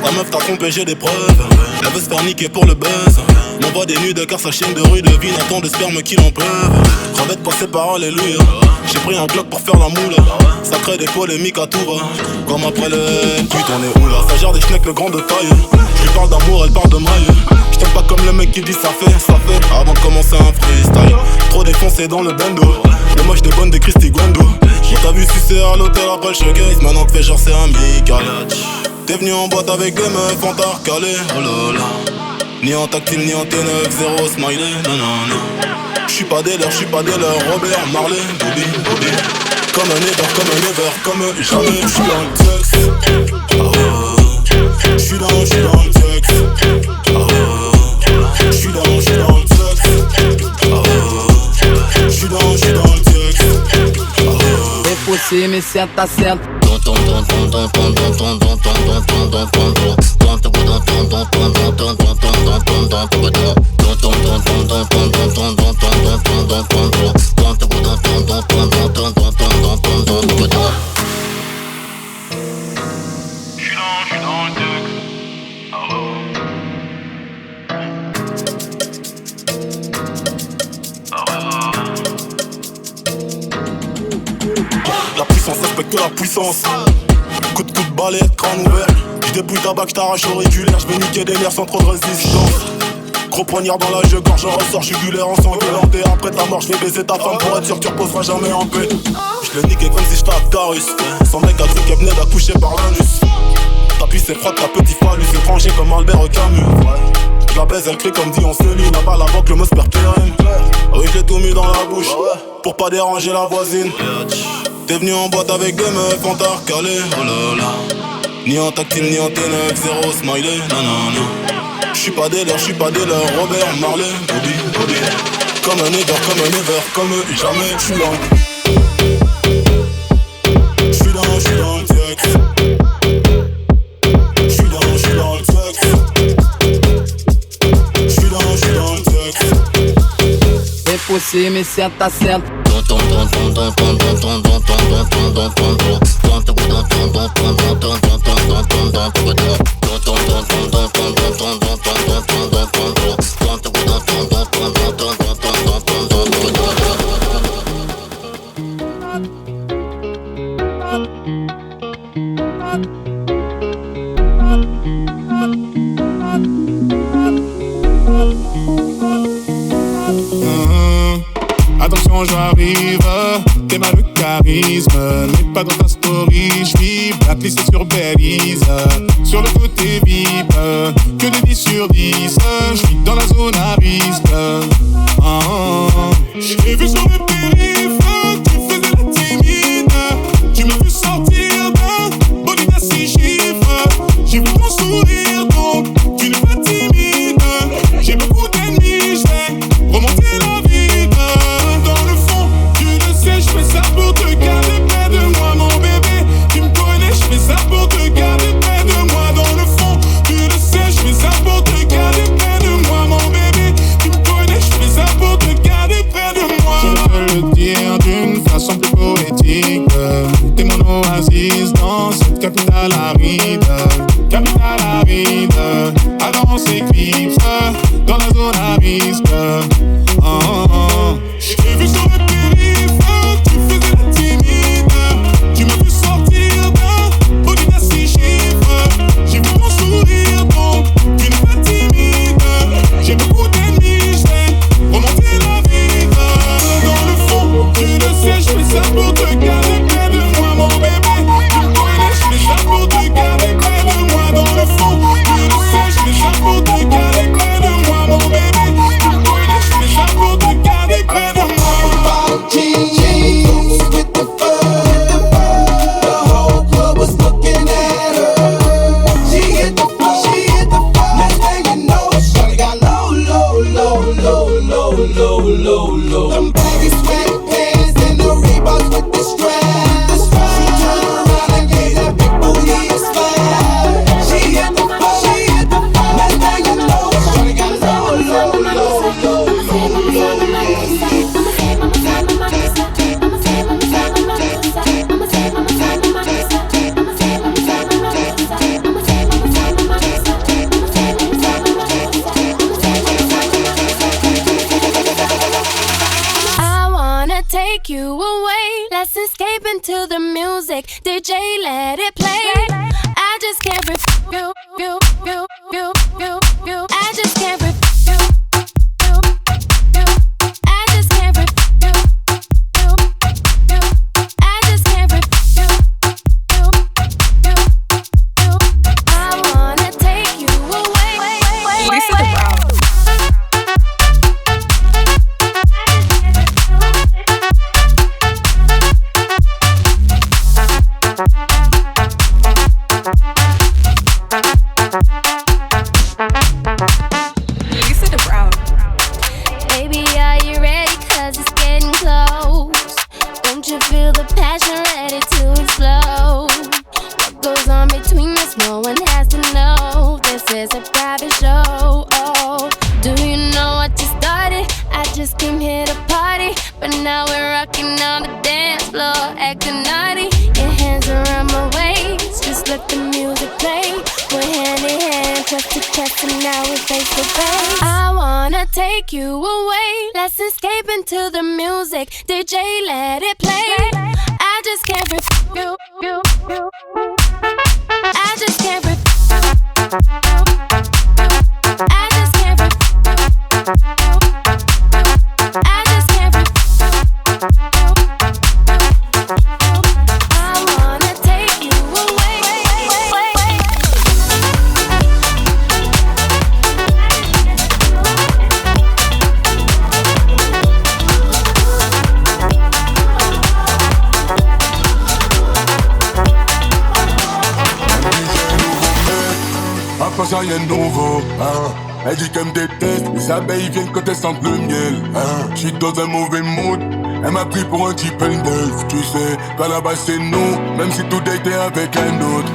Ta meuf t'a trompé, j'ai des preuves. Elle veut se faire niquer pour le buzz. M'envoie des nudes car sa chienne de rue devine un temps de sperme qui l'en pleuve. Crevette passée par alléluia. J'ai pris un Glock pour faire la moule. Ça crée des polémiques à tout va. Comme après le putain on est où là. Ça gère des schnecks le grand de taille. Je lui parle d'amour, elle parle de maille. J't'aime pas comme le mec qui dit ça fait. Avant de commencer un freestyle. Trop défoncé dans le bando. Le moche de bonne des Christy Guendo. T'as vu sucer à l'hôtel après le showcase. Maintenant te fais genre c'est amical. T'es venu en boîte avec des meufs en tard calé. Oh là là. Ni en tactile ni en T9, zéro smiley. Non non non. J'suis pas dealer, Robert Marley, Bobby. Comme un ever, comme jamais. J'suis dans le texte. J'suis dans le texte. J'suis dans le texte. J'suis dans le texte. É você, me senta, senta. La puissance respecte la puissance. Coup de balai, crâne ouvert. J'dépouille ta bague, j't'arrache auriculaire. J'vais niquer des nerfs sans trop de résistance. Gros poignard dans la gueule, gorge ressort jugulaire ensangueulante. Et après ta mort, j'vais baiser ta femme pour être sûr que tu reposeras jamais en paix. J'le niquais comme si j'étais Actarus. Son mec a cru qu'elle venait d'accoucher par l'anus. Ta puce est froide, ta petit phallus étranger comme Albert Camus. La baise elle crie comme dit on se lit. Là-bas la banque le mot perd pérenne. Oui j'ai tout mis dans la bouche pour pas déranger la voisine. T'es venu en boîte avec des meufs en tard calé. Oh là là. Ni en tactile ni en T9, zéro smiley. Non non non. J'suis pas dealer, Robert Marley, Bobby. Comme un ever, comme jamais. J'suis dans le texte. J'suis dans le texte. J'suis dans le texte. É você, me senta, senta. Attention j'arrive, t'es mal le charisme. Mais pas dans ta story, j'vis blacklisté sur Belize. Sur le côté VIP, que des 10 sur 10. J'vis dans la zone à risque. J'ai vu sur le périph', tu faisais la timide. Tu m'as vu sortir d'un bolide à 6 chiffres. J'ai vu ton sourire donc tu n'es pas timide. J'ai beaucoup d'ennemis, j'vais remonter la vie. Dans le fond, tu le sais, j'fais ça pour te garder près de moi, mon bébé. Tu me connais, j'fais ça pour te garder près de moi. Dans le fond, tu le escaping to the music. DJ, let it play. I just can't refuse you. I just can't refuse you. I just can't refuse you. I just can't refuse you. I wanna take you away. Lisa the Brown. Lisa the Brown. Baby, are you ready? 'Cause it's getting close. Don't you feel the passion ready to explode? What goes on between us, no one has to know. This is a private show. Oh, do you know what just started? I just came here to party, but now we're rocking on the dance floor, acting naughty. Your hands around my waist, just let the music play. We're hand in hand, chest to chest, and now we're face to face. I wanna take you away. Let's escape into the music. DJ, let it play. I just can't refuse you. I just can't refuse you. I just can't refuse you. I just can't refuse you. I wanna take you away. Après ça y'a nouveau, hein. Elle dit qu'elle me déteste, les abeilles viennent quand elles sentent le miel, hein. J'suis dans un mauvais mood, elle m'a pris pour un type neuf. Tu sais, qu'à la base c'est nous, même si tout était avec un autre.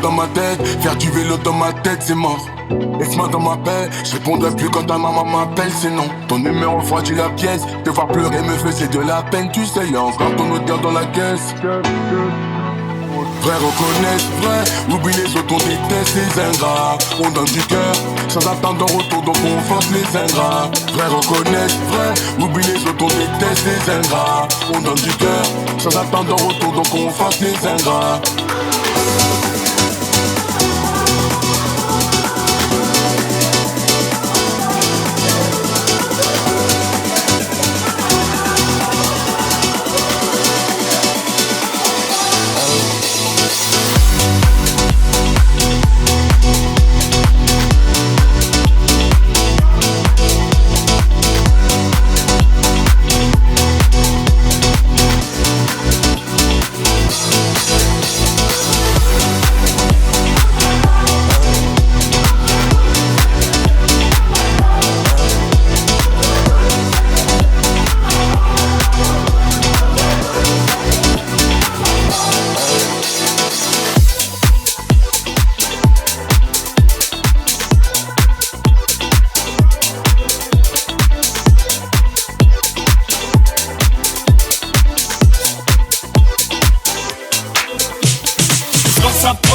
Dans ma tête, faire du vélo dans ma tête, c'est mort. Laisse-moi dans ma paix, je répondrai plus quand ta maman m'appelle, c'est non. Ton numéro froidit la pièce, te voir pleurer me faisait de la peine, tu sais, y'a encore ton odeur dans la caisse. Vrai reconnaître, vrai, oublie les autres, on déteste les ingrats. On donne du cœur, sans attendre en retour, donc on force les ingrats. Vrai reconnaître, vrai, oublie les autres, on déteste les ingrats. On donne du cœur, sans attendre en retour, donc on force les ingrats.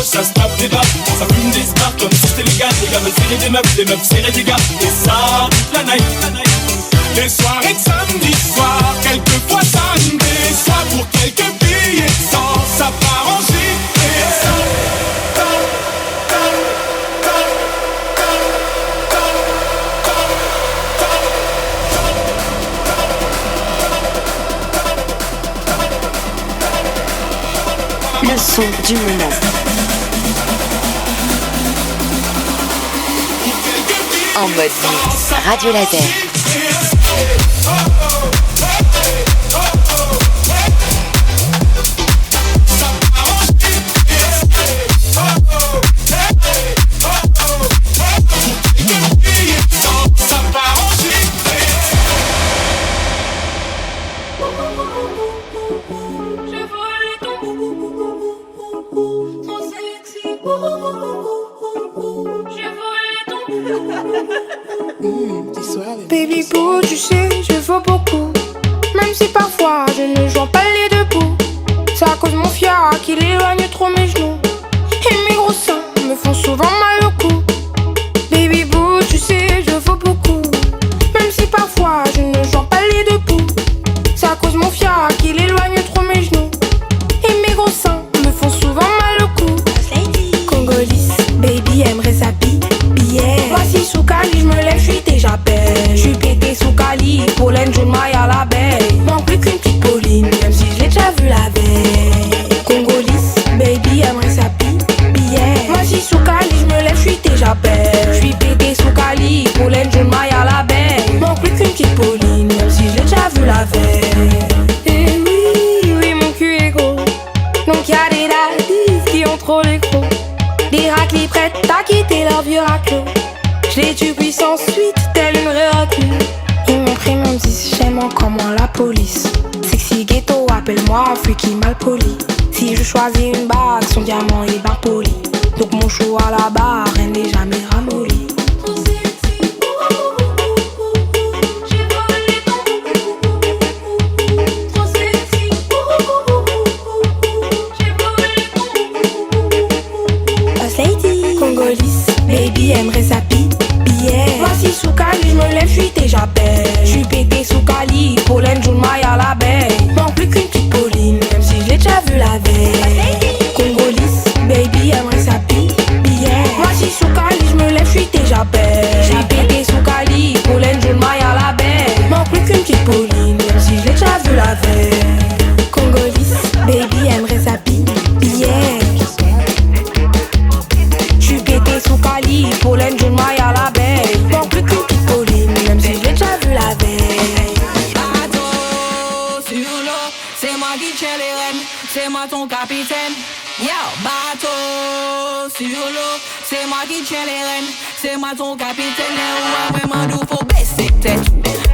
Ça se tape des baffes, ça fume des stars comme si c'était légal. Les gars veulent serrer des meufs serrer des gars. Et ça, la night. Les soirées de samedi soir, quelquefois ça me déçoit. Pour quelques billets sans ça part en Le son du moment. En mode mix, Radio Laser. Baby boo, tu sais, je vaux beaucoup. Même si parfois je ne joue pas les deux bouts. C'est à cause de mon fiac qu'il éloigne trop mes genoux. Et mes gros seins me font souvent mal au cou. Baby boo, tu sais, je vaux beaucoup. Même si parfois je ne joue pas les deux bouts. C'est à cause de mon fiac qu'il éloigne trop mes genoux. Et mes gros seins me font souvent mal au cou. Congolise, baby aimerait sa billet. Voici sous Cali, je me lève, je suis déjà belle. Je suis pété sous Cali, pollen, jaune, maille à l'abeille. Manque plus qu'une petite Pauline, même si je l'ai déjà vu la veille. Congolise, baby aimerait sa billet. Voici sous Cali, je me lève, je suis déjà belle. Je suis pété sous Cali, pollen, jaune, maille à l'abeille. Manque plus qu'une petite Pauline, même si je l'ai déjà vu la veille. Et oui, oui, mon cul est gros. Donc y'a des daddies qui ont trop les crocs. Des raclis prêtes à quitter leur vieux raclo. Je les tue puissance 8, telle une vraie reclue. Ils m'ont pris mon 10, j'aime encore moins la police. Sexy ghetto, appelle-moi freaky mal poli. Si je choisis une bague, son diamant est ben poli. Donc mon chou à la barre, elle n'est jamais ramollie. Congolise, baby aimerait sa billet. Voici sous Cali, je me lève, je suis déjà belle. Je suis pété sous Cali, pollen, jaune, maille à l'abeille. Manque plus qu'une petite Pauline, même si je l'ai déjà vu la veille. Congolise, baby aimerait sa billet. Voici sous Cali, je me lève, je suis déjà belle. Je suis pété sous Cali, pollen, jaune, maille à l'abeille. Manque plus qu'une petite Pauline, même si je l'ai déjà vu la veille. Congolise, baby aimerait sa billet. Sous Cali, pollen, jaune, maille à l'abeille. Manque plus qu'une petite Pauline, même si je l'ai déjà vu la veille. Bateau sur l'eau, c'est moi qui tiens les rênes, c'est moi ton capitaine. Yo, bateau sur l'eau, c'est moi qui tiens les rênes, c'est moi ton capitaine. Ouais, vraiment d'où faut baisser tête,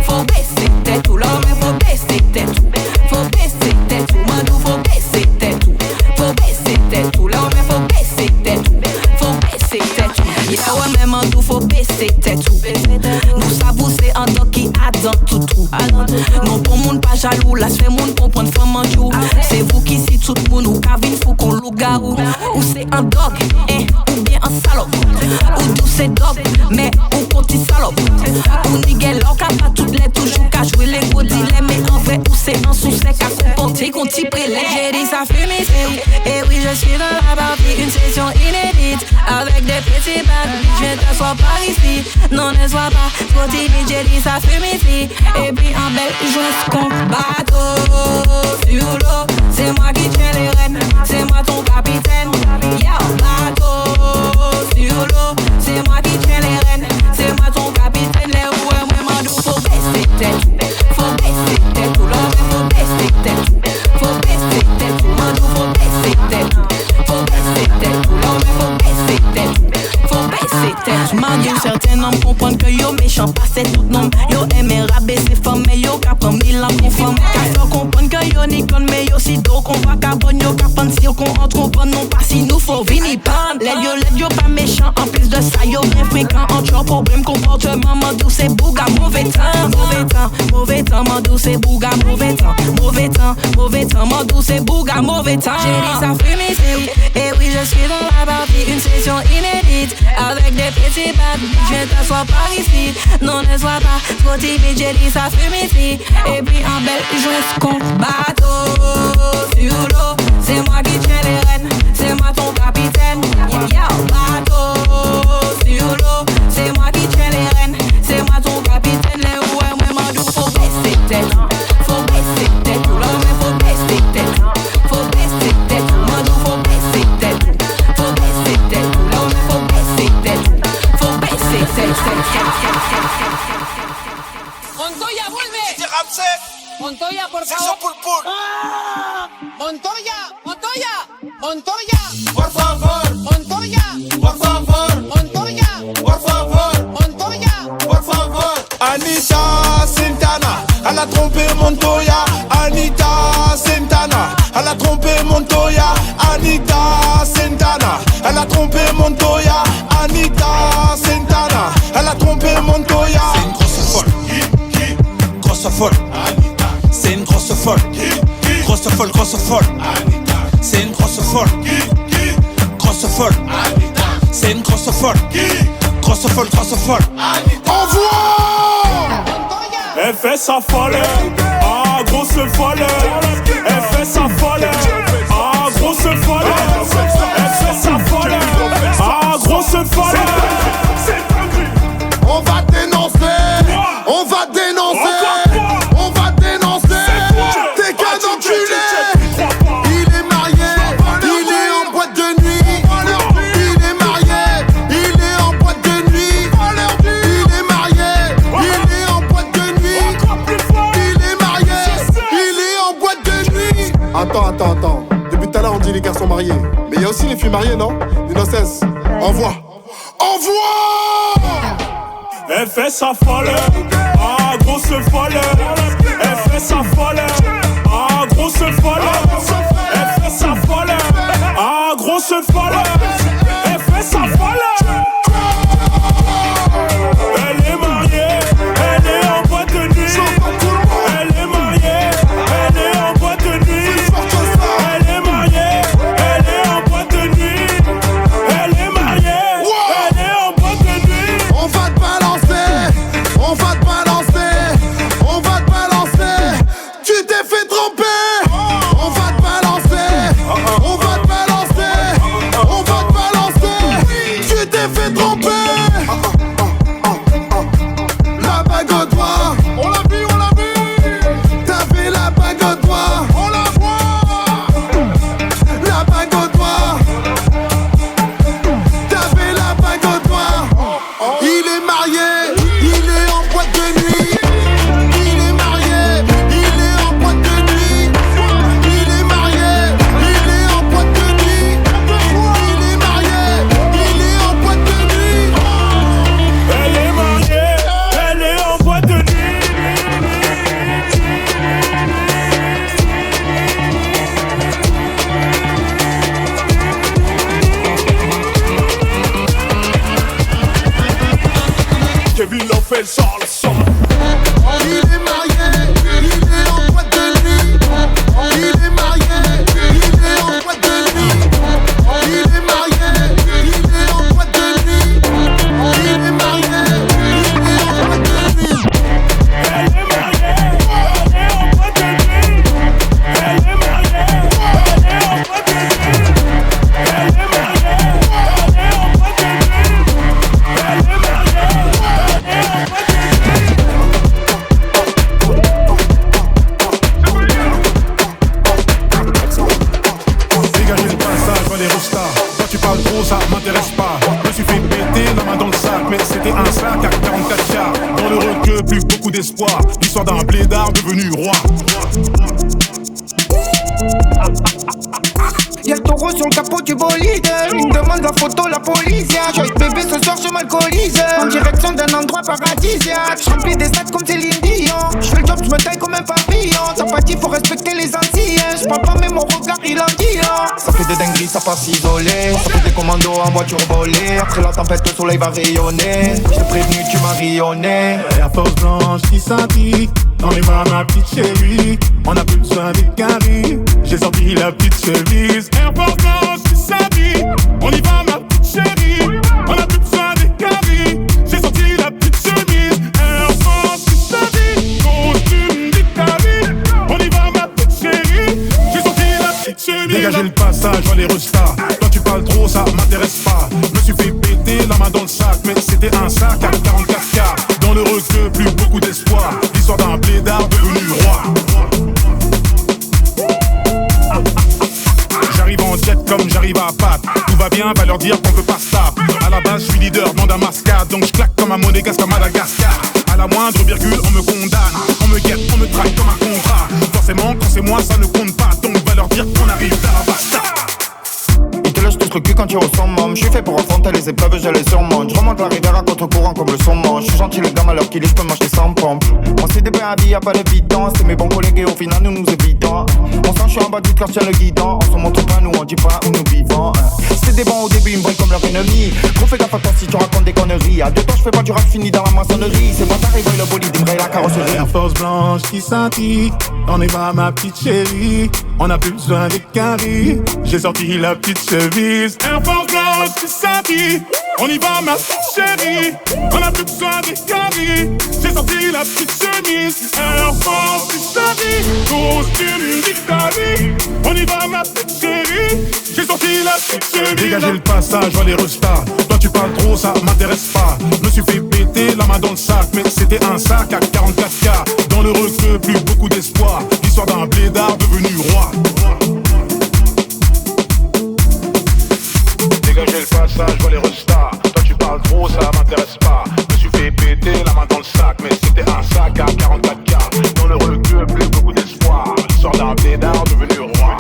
faut baisser tête, tout l'homme faut baisser tête, faut baisser tête, tout moi d'où faut baisser tête, faut baisser tête, tout l'homme faut baisser tête. Yeah, ouais, même en nous faut baisser tête. Nous savons c'est un doc qui attend tout trou. Non, pour moun pas jaloux, là c'est moun pour prendre femme en jour. C'est vous qui si tout le monde ou Kavin faut qu'on loup-garou. Ou c'est un dog, ou bien un salope. Ou d'où c'est dog, mais ou petit salope. Ou nigel, on n'a pas toutes les toujours qu'à jouer les gros dilets. Mais en vrai, ou c'est un sous-sec à comporter qu'on t'y prélève. J'ai dit ça fait mes séries, et oui je suis dans la partie, une session inédite. Avec des petits bacs, je t'assois par ici. Non, ne sois pas trop timide, j'ai dit ça fait mes filles. Et puis en belle, je reste con. Bateau sur l'eau, c'est moi qui tiens les rênes, c'est moi ton capitaine. Yo, bateau sur l'eau, c'est moi qui tiens les rênes, c'est moi ton capitaine. Les ouais, vraiment d'où faut baisser tête, faut baisser tête, tout l'homme faut baisser tête, faut baisser tête, tout moi d'où faut baisser tête, faut baisser tête, tout l'homme faut baisser tête, faut baisser tête. Malgré certains hommes comprennent que yo méchant pas c'est tout nom. Yo aime rabaisser femmes mais yo capant mille ans pour femme. Car yo comprennent que yo n'y conne mais yo si d'eau qu'on va cabonne. Yo capant si yo qu'on entre on non pas si nous faut vini pan. Let yo pas méchant en plus de ça yo bien fréquent. Entre problème comportement mandou c'est bouga mauvais temps. Mauvais temps, mauvais temps mandou c'est bouga mauvais temps. Mauvais temps, mauvais temps mandou c'est bouga mauvais temps. J'ai dit ça fait mes séries, et oui je suis dans la partie, une session inédite. Avec des petits bacs, je t'assois par ici. Non ne sois pas trop timide, j'ai dit ça fait mes filles. Et puis en belle, je reste con. Bateau sur l'eau, c'est moi qui tiens les rênes, c'est moi ton capitaine. Yo, bateau sur l'eau, c'est moi qui tiens les rênes, c'est moi ton capitaine. Les ouais, vraiment d'où faut baisser tête, faut baisser tête, tout l'homme faut baisser tête, faut baisser tête, tout moi d'où faut baisser tête, faut baisser tête, tout l'homme faut baisser tête, faut baisser tête. Montoya, vuelve. Montoya, por favor. Montoya, Montoya, Montoya. Por favor. Montoya, Por favor. Montoya, Por favor. Montoya. Por favor. Anita Santana, elle a trompé Montoya. Anita Santana, elle a trompé Montoya. Anita Santana, elle a trompé Montoya. Anita Santana, elle a trompé Montoya. C'est une grosse folle. folle. C'est une grosse folle. Grosse folle, grosse folle. C'est une grosse folle. Grosse folle. C'est une grosse folle. Grosse folle, grosse folle. Envoie! Elle fait sa folle. Ah, grosse folle. Elle fait sa folle. Ah, grosse folle. Elle fait sa folle. Ah, grosse folle. On va dénoncer. On va dénoncer. On va dénoncer. T'es qu'un enculé. Il est marié. Il est en boîte de nuit. Il est marié. Il est en boîte de nuit. Il est marié. Il est en boîte de nuit. Il est marié. Il est en boîte de nuit. Attends. Depuis tout à l'heure on dit les garçons mariés. Mais il y a aussi les filles mariées, non? Innocence. Envoie. Elle fait sa folle. Ah, grosse folle. Elle fait sa folle. Ah, grosse folle. Elle fait sa folle. Ah, grosse folle. Elle fait sa folle. Elle est mariée. Elle est en boîte de nuit. Elle est mariée. Elle est en boîte de nuit. Elle est mariée. Elle est en boîte de nuit. Elle est mariée. Elle est en boîte de nuit. On va te balancer. On va te balancer. On va te balancer. Tu t'es fait tromper. On va te balancer. On va te balancer. On va te balancer. Tu t'es fait tromper. La bague au doigt. On l'a vu. T'avais la bague au doigt. On la voit. La bague au doigt. T'avais la bague au doigt. Il est marié. Il est en boîte de nuit. Il est marié. Il est en boîte de nuit. Il est marié. Il est en boîte de nuit. Il est marié. Il est en boîte de nuit. Elle est mariée, elle est en boîte de nuit. Kevin Lopez sort le son. Il est marié. Il est en boîte de nuit. Il est marié. Il est en boîte de nuit. Il est marié. Il est en boîte de nuit. Il est marié. Il est en boîte de nuit. Elle est mariée, elle est en boîte de nuit. Elle est mariée, elle est en boîte de nuit. Elle est mariée, elle est en boîte de nuit. Elle est mariée, elle est en boîte de nuit. Dégagez le passage, va les rostas. Toi tu parles trop, ça m'intéresse pas. Je me suis fait péter la main dans le sac, mais c'était un sac à 44K. Dans le requeu, plus beaucoup d'espoir. L'histoire d'un blédard devenu roi. Y'a le taureau sur le capot du bolide. Il me demande la photo, la police. Joyce bébé, ce soir je m'alcoolise. En direction d'un endroit paradisiaque. J'remplis des stades comme Céline Dion. J'fais le job, j'me taille comme un papillon. T'as pas dit, faut respecter les Antilles. J'parle pas mais mon regard il en dit long. Ça fait des dingueries, ça passe isolé. Ça fait des commandos en voiture volée. Après la tempête, le soleil va rayonner. J't'ai prévenu, tu m'as rayonné. Air Force blanche qui s'indique. Dans les mains ma petite chérie. On a plus besoin des caries. J'ai sorti la petite chemise. Air Force blanche qui s'habille. On y va ma petite chérie. On a plus besoin des caries. J'ai sorti la petite chemise. Air Force qui s'habille. Costume des caries. On y va ma petite chérie. J'ai sorti la petite chemise. Dégagez le passage, va les restas. Toi tu parles trop, ça m'intéresse pas. Me suis fait péter la main dans le sac, mais c'était un sac à 44K. Dans le requeu, plus beaucoup d'espoir. L'histoire d'un blédard devenu roi. J'arrive en jet comme j'arrive à Pâques. Tout va bien, va leur dire qu'on peut pas stop. À la base, je suis leader, bande à mascade. Donc je claque comme un monégasque à Madagascar. À la moindre virgule, on me condamne. On me guette, on me traque comme un contrat. Forcément, quand c'est moi, ça ne compte pas. Donc va leur dire qu'on arrive à la basta. Il te lâche ton truc quand tu ressembles, je suis fait pour affronter les épreuves, je les surmonte. Je remonte la rivière à contre-courant comme le saumon. Je suis gentil le gamin alors qu'il est, je peux m'acheter sans pompe. On s'est débrouillé à vie, y'a pas d'évidence. C'est mes bons collègues et au final nous nous évitons. On sent je suis en bas du quartier le guidon. On se montre pas, nous on dit pas où nous vivons. C'est des bons au début, ils me brillent comme leur ennemi. Gros fais gaffe à toi si tu racontes des conneries. À deux temps je fais pas du rap fini dans la maçonnerie. C'est moi t'arrives le bolide, il me raye la carrosserie. Air Force blanche qui scintille. On y va ma petite chérie. On a plus besoin des caries. J'ai sorti la petite chemise. Air Force blanche qui scintille. On y va ma petite chérie. On a plus besoin des caries. J'ai sorti la petite chemise. Air Force qui scintille. Costume d'Italie. On y va ma petite chérie. J'ai sorti la petite chemise. Dégagez le passage, vois les restats. Toi tu parles trop, ça m'intéresse pas. Me suis fait péter la main dans le sac. Mais c'était un sac à 44K. Dans le requeu, plus beaucoup d'espoir. L'histoire d'un blédard devenu roi. Dégagez le passage, vois les restats. Toi tu parles trop, ça m'intéresse pas. Me suis fait péter la main dans le sac. Mais c'était un sac à 44K. Dans le requeu, plus beaucoup d'espoir. L'histoire d'un blédard devenu roi.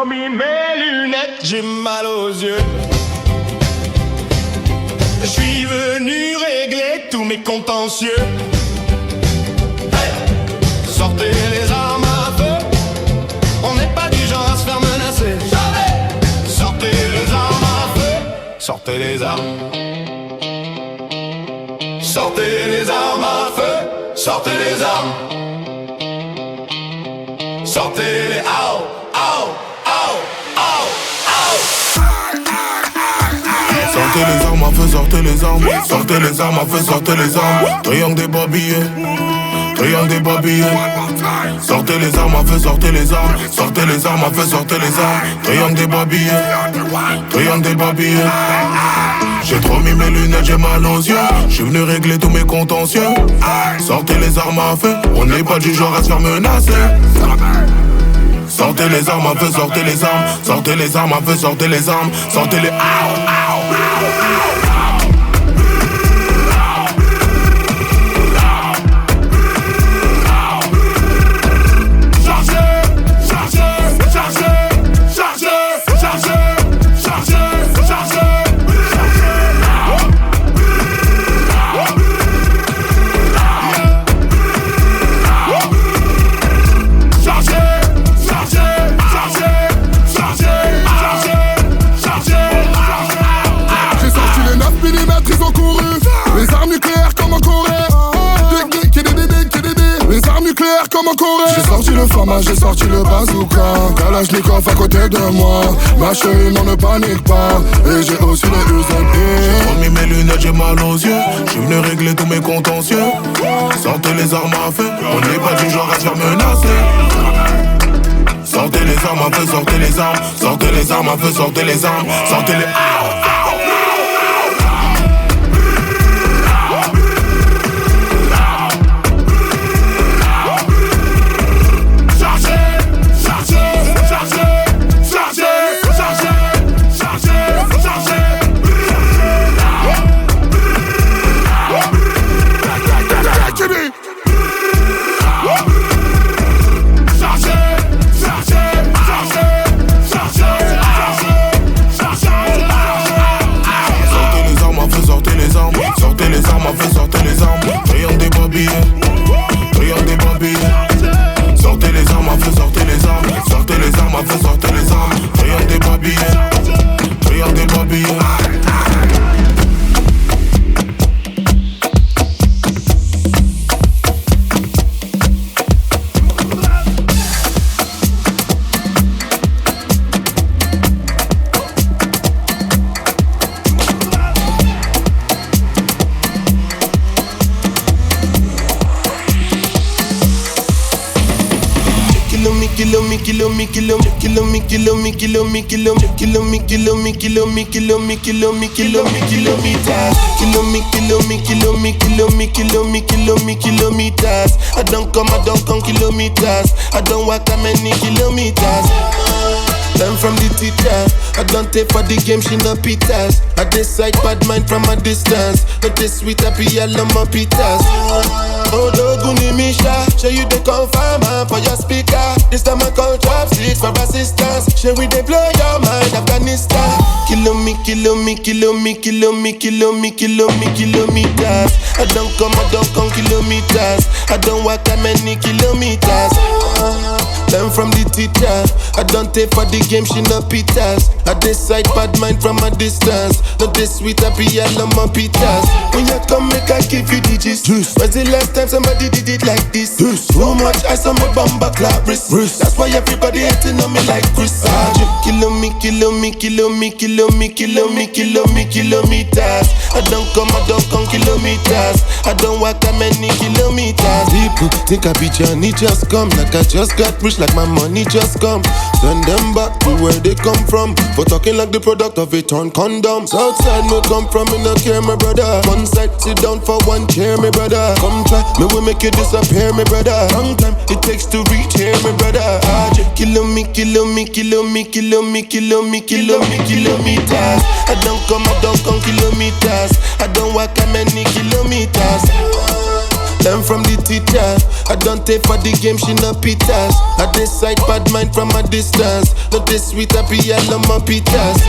mis mes lunettes, j'ai mal aux yeux. Je suis venu régler tous mes contentieux. Hey, sortez les armes à feu, on n'est pas du genre à se faire menacer. Jamais. Sortez les armes à feu, sortez les armes. Sortez les armes à feu, sortez les armes. Sortez sortez-les, oh, oh, oh, oh, oh. Sortez les armes à feu, sortez les armes. Sortez les armes à feu, sortez les armes. Triangle des babillés, triangle des babillés. Sortez les armes à feu, sortez les armes. Sortez les armes à feu, sortez les armes. Triangle des babillés, triangle des babillés. J'ai trop mis mes lunettes, j'ai mal aux yeux. J'suis venu régler tous mes contentieux. Sortez les armes à feu, on n'est pas du genre à se faire menacer. Sortez les armes à feu, sortez les armes. Sortez les armes à feu, sortez les armes. Sortez les comme en Corée. J'ai sorti le format, j'ai sorti le bazooka. Kalachnikov à côté de moi. Ma chérie, non ne panique pas. Et j'ai aussi le UZP. J'ai trop mis mes lunettes, j'ai mal aux yeux. J'suis venu régler tous mes contentieux. Sortez les armes à feu, on n'est pas du genre à se faire menacer. Sortez les armes à feu, sortez les armes. Sortez les armes à feu, sortez les armes. Sortez les kilometers. I don't come kilometers. I don't walk that many kilometers. Learn from the teacher. I don't take for the game, she no pitas. I decide bad mind from a distance. Not this sweet happy, I love my pitas. Oh, Doguni Misha, show you the confirm for your speaker. This time I call chopsticks for assistance. Shall we they blow your mind, Afghanistan? Kilometers. I don't come kilometers. I don't walk that many kilometers. Learn from the teacher. I don't take for the game, she no pitas. I decide bad mind from a distance. Not this sweet happy, I love my pitas. When you come, make I give you the gist. When's the last time somebody did it like this? Too much ice on my bumper clap wrist. That's why everybody hating on me like Chris. Kilometers. I don't come kilometers. I don't walk that many kilometers. People think I be Johnny, just come. Like I just got rich, like my money just come. Send them back to where they come from. For talking like the product of a torn condom. Southside no come from, me no care, my brother. One side, sit down for one chair, my brother. Come try, me will make you disappear, my brother. Long time it takes to reach here, my brother. Kilometers. I don't come kilometers. I don't walk that many kilometers. Learn from the teacher. I don't take for the game, she no pitas. I decide bad mind from a distance. Not this sweet happy, I love my pitas.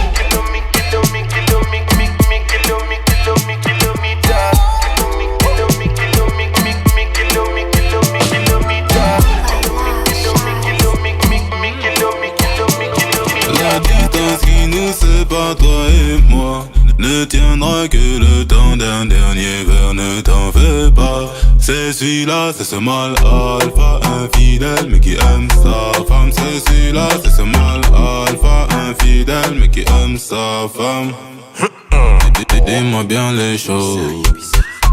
La distance qui nous sépare, toi et moi, ne tiendra que le temps d'un dernier verre. Ne t'en fais pas, c'est celui-là, c'est ce mal alpha infidèle mais qui aime sa femme. C'est celui-là, c'est ce mal alpha infidèle mais qui aime sa femme. Dis-moi bien les choses,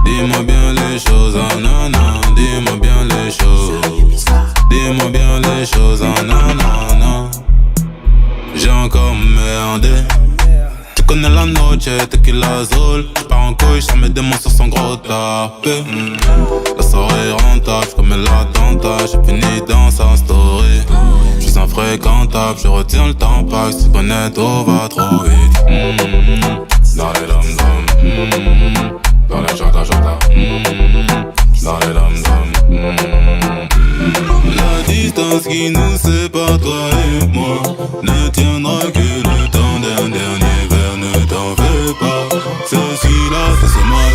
dis-moi bien les choses, ah nanana. Dis-moi bien les choses, dis-moi bien les choses, ah nanana. J'ai encore merdé. Tu connais la noche, tequila azul. J'pars en couille, j'en mets des mots sur son gros tapé. La soirée est rentable, j'commets l'attentat. J'ai fini dans sa story. J'suis infréquentable, je retiens le temps pas. Si tu connais tout va trop vite. Dans les dom-dom, dans les chata-chata, dans les dom-dom. La distance qui nous sépare, toi et moi, ne tiendra que le temps d'un dernier verre. Ne t'en fais pas, c'est celui-là, c'est ce mal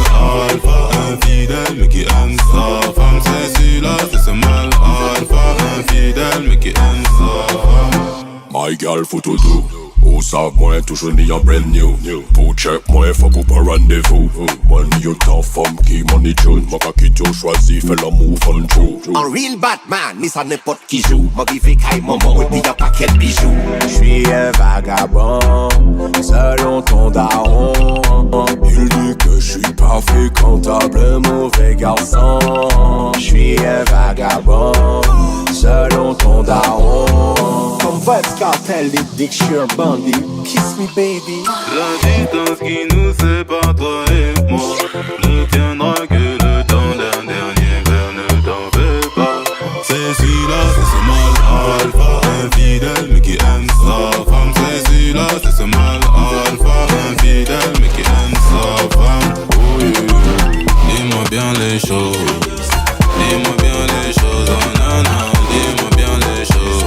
alpha infidèle mais qui aime sa femme. C'est celui-là, c'est ce mal alpha infidèle mais qui aime sa femme. My girl faut tout doux. Ou savent moi toujours ni en brand new. Pour check moi faut qu'on pas rendez-vous. Money you ta femme qui money June. Ma kaki Joe choisi fait l'amour fun true. Un real Batman, mais ça n'importe qui joue. Ma vie fait caille maman, et puis y'a paquet de bijoux. J'suis un vagabond, selon ton daron. Il dit que j'suis pas fréquentable, un mauvais garçon. J'suis un vagabond, selon ton daron. Comme Vybz Kartel, les dicks, j'suis un bandit. Kiss me baby. La distance qui nous sépare, toi et moi, ne tiendra que le temps d'un dernier verre. Ne t'en fais pas, c'est celui-là, c'est ce mal alpha infidèle mais qui aime sa femme. C'est celui-là, c'est ce mal alpha infidèle mais qui aime sa femme. Oh yeah. Dis-moi bien les choses, dis-moi bien les choses, oh nana. Dis-moi bien les choses,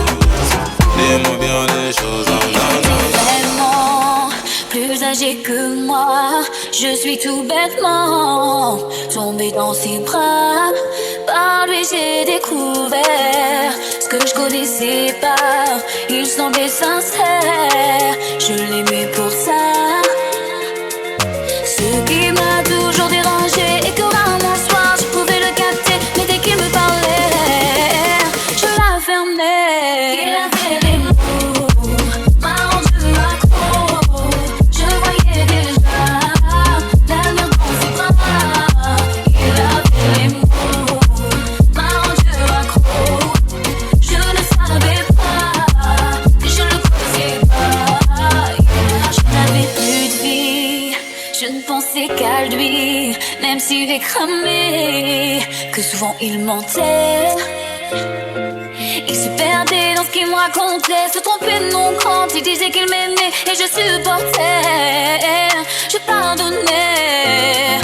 dis-moi bien les choses, oh nana. Tellement plus âgé que moi, je suis tout bêtement tombé dans ses bras. Par lui j'ai découvert ce que je connaissais pas. Il semblait sincère, je l'aimais pour ça. Ce qui m'a toujours dérangé et que rarement le soir je pouvais le capter. Mais dès qu'il me parlait, je la fermais. Il avait les mots, m'a rendu accro. Je voyais déjà l'avenir dans ses bras. Il avait les mots, m'a rendu accro. Je ne savais pas que je le connaissais pas. Je n'avais plus de vie, je ne pensais qu'à lui. Même s'il est cramé, que souvent il mentait. Il se perdait dans ce qu'il me racontait, se trompait de nom quand il disait qu'il m'aimait. Et je supportais, je pardonnais.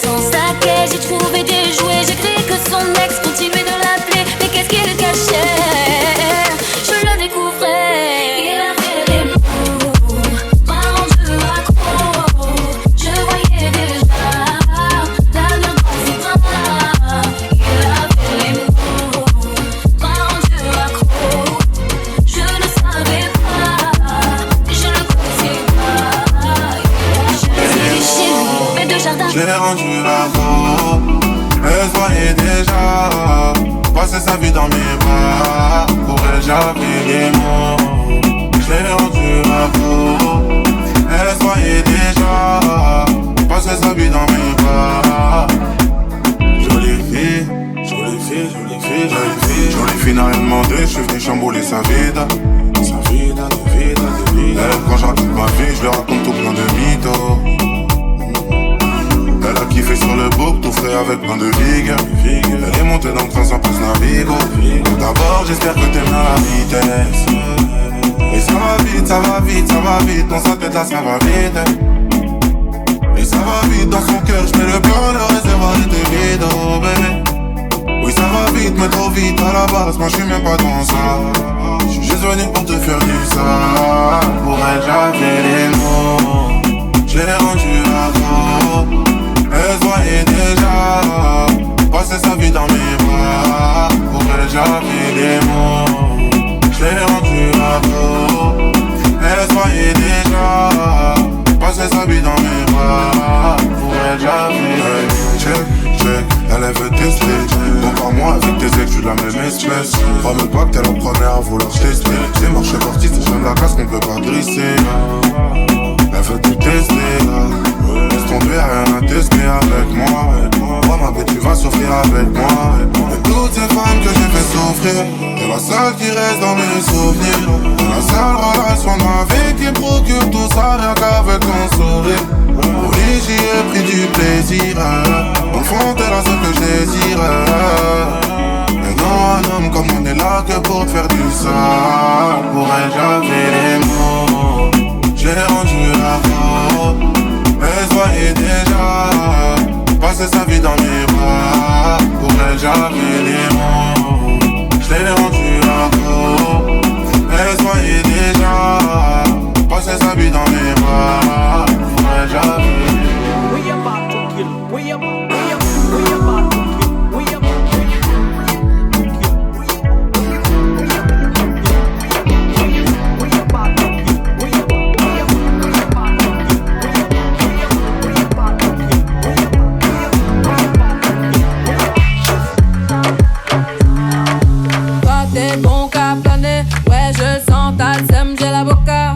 Sans sa caisse, j'ai trouvé des jouets. J'ai cru que son ex continuait de l'appeler. Mais qu'est-ce qu'il cachait? Je le découvrais. Il avait les mots, m'a rendu accro. Je voyais déjà l'avenir dans ses bras. Il avait les mots, m'a rendu accro. Je ne savais pas, je ne connaissais pas. Je suis chez lui, mais de jardin. Je l'ai rendu accro, elle se voyait déjà passer sa vie dans mes bras. Pour elle j'avais les mots. Je l'ai rendu accro, elle se voyait déjà passer sa vie dans mes bras. Jolie fille, jolie fille, jolie fille, jolie fille. Jolie fille n'a rien demandé, je suis venu chambouler sa vida. Sa vida, de vida, de vida. Elle, quand je raconte ma vie, je lui raconte tout plein de mythos. Elle a kiffé sur le bouc, tout frais avec plein de vigueur. Elle est montée dans le train sans plus Navigo. D'abord j'espère que t'aimes la vitesse. Et ça va vite, ça va vite, ça va vite. Dans sa tête là ça va vite. Et ça va vite dans son cœur, j'mets le plan, le réservoir était vide, oh bébé. Oui ça va vite, mais trop vite à la base, moi j'suis même pas dans ça. J'suis juste venu pour te faire du sale. Pour elle j'avais les mots, je l'ai rendu accro. Elle se voyait déjà passer sa vie dans mes bras. Pour elle j'avais les mots, je l'ai rendu accro. Elle se voyait déjà passer passer sa vie dans mes bras. Pour elle j'avais check, check, elle veut tester. Compare-moi avec tes ex, je suis de la même espèce. Crois même pas que t'es la première à vouloir tester. C'est marché portiste, c'est de la casse qu'on peut pas dresser. Elle veut tout tester. Laisse tomber, rien à tester avec moi. Moi ma bête, tu vas souffrir avec moi. Et toutes ces femmes que j'ai fait souffrir, t'es la seule qui reste dans mes souvenirs. T'es la seule relation de ma vie qui procure tout ça rien qu'avec ton sourire. Oui, j'y ai pris du plaisir. Au fond, t'es la seule que je désire. Et non, un homme comme on est là que pour te faire du sale. Pour elle, j'avais les mots. J'ai rendu la faute. Elle se voyait déjà passer sa vie dans mes bras. Pour elle, j'avais les mots. Je l'ai rendu la faute. Elle se voyait déjà passer sa vie dans mes bras. Pour elle, j'avais les mots. We about to kill. We about to kill. We about j'ai l'avocat.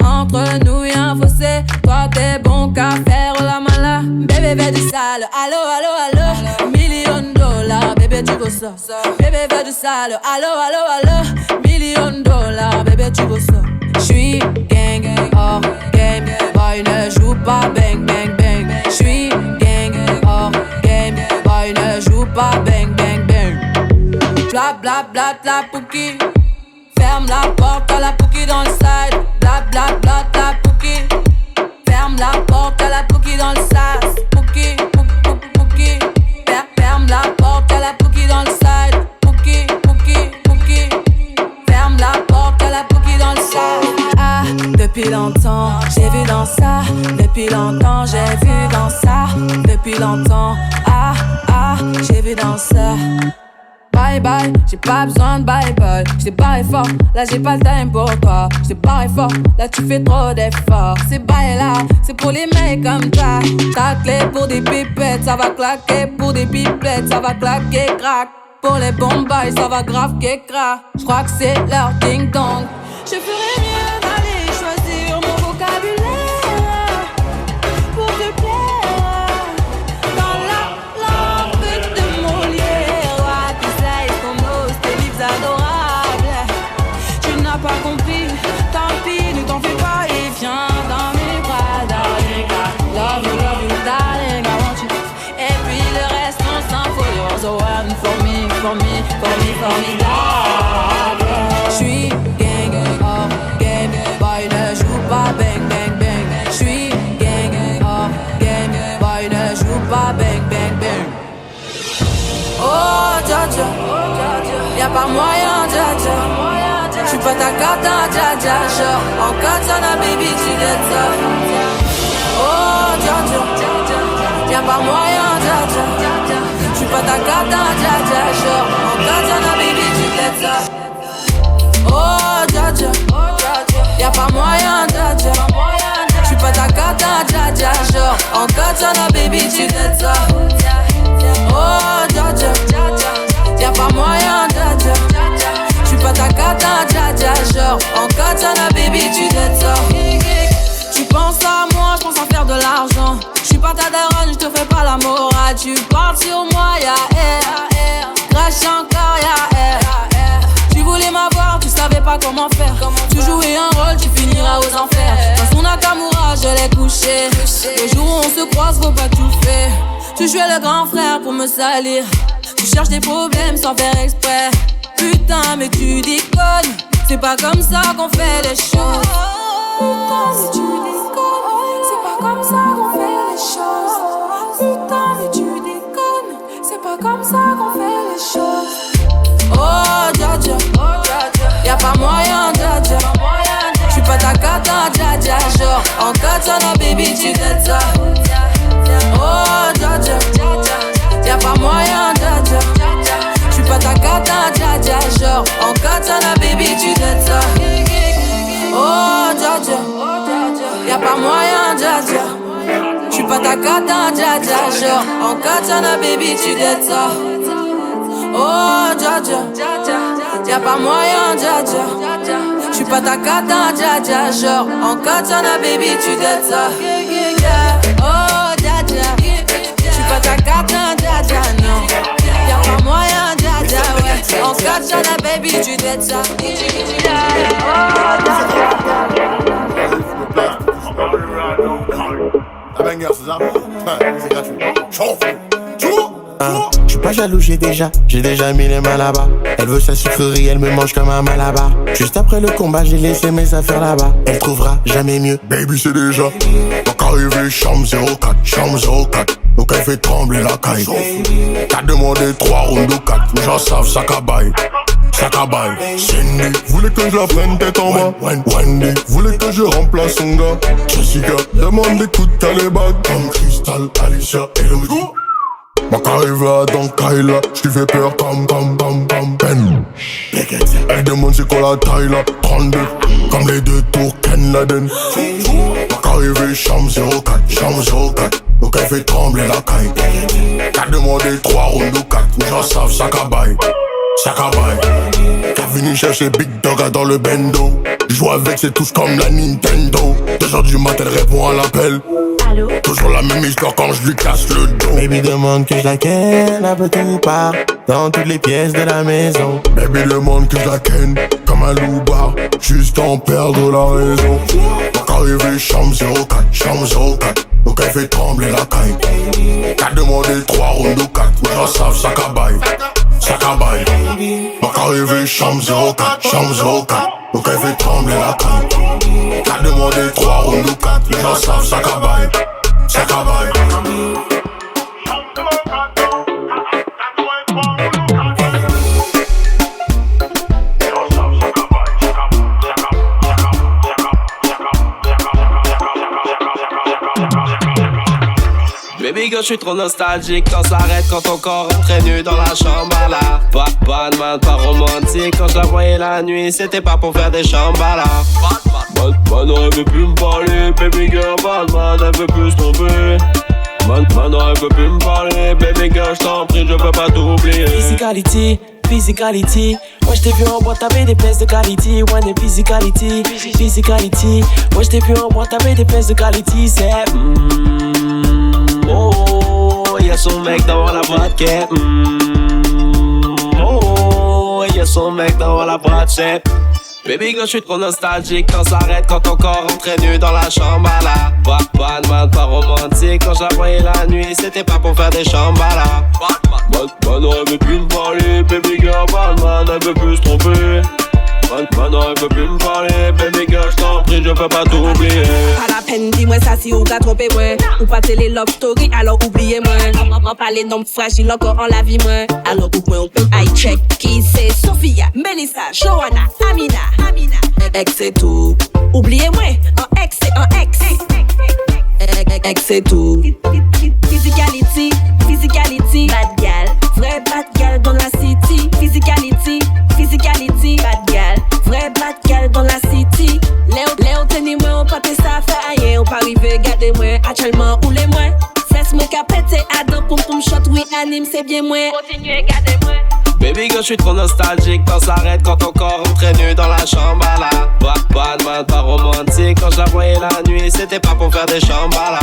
Entre nous y'a un fossé. Toi t'es bon qu'à faire la mala. Bébé veut du sale, allo, allo, allo. $1,000,000, bébé tu veux ça. Bébé veut du sale, allo, allo, allo. $1,000,000, bébé tu veux ça. J'suis gang, hors game. Boy ne joue pas bang, bang, bang. J'suis gang, hors game. Boy ne joue pas bang, bang, bang. Bla bla bla bla pouki. Ferme la porte à la pouki dans le side. Bla bla bla bla pouki. Ferme la porte à la pouki dans le sas. Pouki, pouki, pouki. Ferme la porte à la pouki dans le side. Pouki, pouki, pouki. Ferme la porte à la pouki dans le sas. Ah, depuis longtemps, j'ai vu dans ça. Depuis longtemps, j'ai vu dans ça. Depuis longtemps, ah, ah, j'ai vu dans ça. Bye bye, j'ai pas besoin de bye bye. J't'ai barré fort, là j'ai pas le time pour toi. J't'ai barré fort, là tu fais trop d'efforts. C'est bye là, c'est pour les mecs comme toi. Ta clé pour des pipettes, ça va claquer. Pour des pipettes, ça va claquer, crack. Pour les bombes, ça va grave qu'écra. J'crois que c'est leur ding dong. Je ferais mieux d'aller choisir mon vocabulaire pour te plaire. Dans la langue de Molière, tes slides, ton os, tes livres adorables. Tu n'as pas compris, tant pis, ne t'en fais pas et viens dans mes bras, darling. Love you, darling, I want you. Et puis le reste, on s'en fout. You're the one for me, for me, for me, formidable. J'suis gang, hors game, boy ne joue pas bang, bang, bang. J'suis gang, hors game, boy ne joue pas bang, bang, bang. Oh, dja dja, y'a pas moyen, dja dja. J'suis pas ta cata, dja dja. Genre, en katana, baby, tu l'es ça. Oh, dja dja, y'a pas moyen, dja dja. J'suis pas ta cata, dja dja. Genre, en katana, baby, tu l'es ça. Oh, dja dja, y'a pas moyen, dja dja. J'suis pas ta cata, dja dja. Genre, en katana, baby, tu l'es ça. Oh, dja dja, y'a pas moyen, dja dja. J'suis pas ta cata, dja dja. Genre, en katana, baby, tu l'es ça. Tu penses à moi, j'pense à faire de l'argent. J'suis pas ta daronne, j'te fais pas la morale. Tu parles sur moi, y'a air. Crash encore, y'a air. Tu voulais m'avoir, tu savais pas comment faire. Tu jouais un rôle, tu finiras aux enfers. Dans son Nakamura, je l'ai couché. Le jour où on se croise, faut pas tout faire. Tu jouais le grand frère pour me salir. Tu cherches des problèmes sans faire exprès. Putain, mais tu déconnes. C'est pas comme ça qu'on fait les choses. Putain, mais tu déconnes. C'est pas comme ça qu'on fait les choses. Putain, mais tu déconnes. C'est pas comme ça qu'on fait les choses. Oh, dja dja, y'a pas moyen, dja dja. J'suis pas ta cata, dja dja. Genre, en katana, baby, tu t'aides ça. Oh, dja dja, y'a pas moyen, dja dja. J'suis pas ta cata, dja dja. Genre, en katana, baby, tu t'aides ça. Oh, dja dja, y'a pas moyen, dja ta carte en dja-dja. Genre, en katana, baby, tu dettes ça. Oh, dja-dja. Y'a pas moyen, dja-dja. J'suis pas ta carte en dja-dja. Genre, en katana, baby, tu dettes ça. Oh, dja-dja. J'suis pas ta carte en dja-dja, non. Y'a pas moyen, dja-dja, ouais. En katana, baby, tu dettes ça. La banger, c'est ça? C'est gratuit. Je suis pas jaloux, j'ai déjà mis les mains là-bas. Elle veut sa sucrerie, elle me mange comme un malabar. Juste après le combat, j'ai laissé mes affaires là-bas. Elle trouvera jamais mieux. Baby, c'est déjà donc arrivé, chambre 04, chambre 04. Donc elle fait trembler la caille. T'as demandé 3 rounds ou 4, les gens savent ça cabaye. Sakabai, Cindy, voulait que je la prenne tête en bas. Wendy, voulait que je remplace son gars. Jessica, demande d'écoute, t'as les bagues comme Crystal, Alicia, Elodie. Ma carrière dans Kyla, j't'y fais peur comme Ben. Elle demande c'est quoi la taille là, 32, comme les 2 tours Ken Laden. Ma carrière chambre 04, chambre 04. Donc elle fait trembler la caille. T'as demandé 3 rounds ou 4, les gens savent ça cabaye. T'as venu chercher Big Dog dans le bendo. Joue avec, c'est tous comme la Nintendo. 2h du matin, elle répond à l'appel. Allô? Toujours la même histoire quand je lui casse le dos. Baby demande que je la ken un peu tout part, dans toutes les pièces de la maison. Baby demande que je la ken comme un loup-bar, juste en perdre la raison. Donc arrivé chambre 04, chambre 04. Donc elle fait trembler la caille. T'as demandé 3 rounds ou 4, les gens savent ça cabaye. Sakabai, donc arrivé chambre 04, chambre 04. Donc elle fait trembler la caille. T'as demandé 3 rounds ou 4, les gens savent ça cabaye. Sakabai. Baby girl, j'suis trop nostalgique quand ça arrête, quand ton corps rentrait nu dans la chambre à la. Pas de man, pas romantique. Quand je la voyais la nuit, c'était pas pour faire des chambala. Batman, elle veut plus me parler. Baby girl, Batman, elle veut plus tomber. Batman, elle veut plus me parler. Baby girl, j't'en prie, je veux pas t'oublier. Physicality, moi j't'ai vu en boîte, t'avais des pièces de qualité. One et physicality. Moi j't'ai vu en boîte, t'avais des pièces de qualité. C'est oh, y'a son mec dans la boîte qui est oh, y'a son mec dans la boîte, c'est baby girl, j'suis trop nostalgique quand ça arrête, quand ton corps rentrait nu dans la chambre à la. Pas de man, pas romantique. Quand je la voyais la nuit, c'était pas pour faire des chambala. Batman, elle veut plus me parler. Baby girl, Batman, elle veut plus se tromper. Batman, elle veut plus me parler. Baby girl, j't'en prie, je peux pas t'oublier. Pas la peine, dis-moi ça si ou qu'a trompé moi. Ou pas télé love story, alors oubliez-moi. Maman parler d'homme fragile encore en la vie moi. Alors ouvre-moi on peut I check. Qui c'est Sophia, Melissa, Johanna, Amina. Ex c'est tout. Oubliez-moi, en ex c'est en ex. Ex c'est tout. Physicality, bad gal. Vrai bad gal dans la city. Physicality, bad gal. Vrai bad gal dans la city. Léo tenez-moi, on pas tes ça fait rien. On pas arriver, gardez-moi. Actuellement, ou les moins. Fesse-moi qu'à péter à deux poum shot. Oui, anime, c'est bien moins. Continuez, gardez-moi. Baby girl, j'suis trop nostalgique quand ça arrête, quand ton corps rentrait nu dans la chambre à la. Pas de man, pas romantique. Quand je la voyais la nuit, c'était pas pour faire des chambala.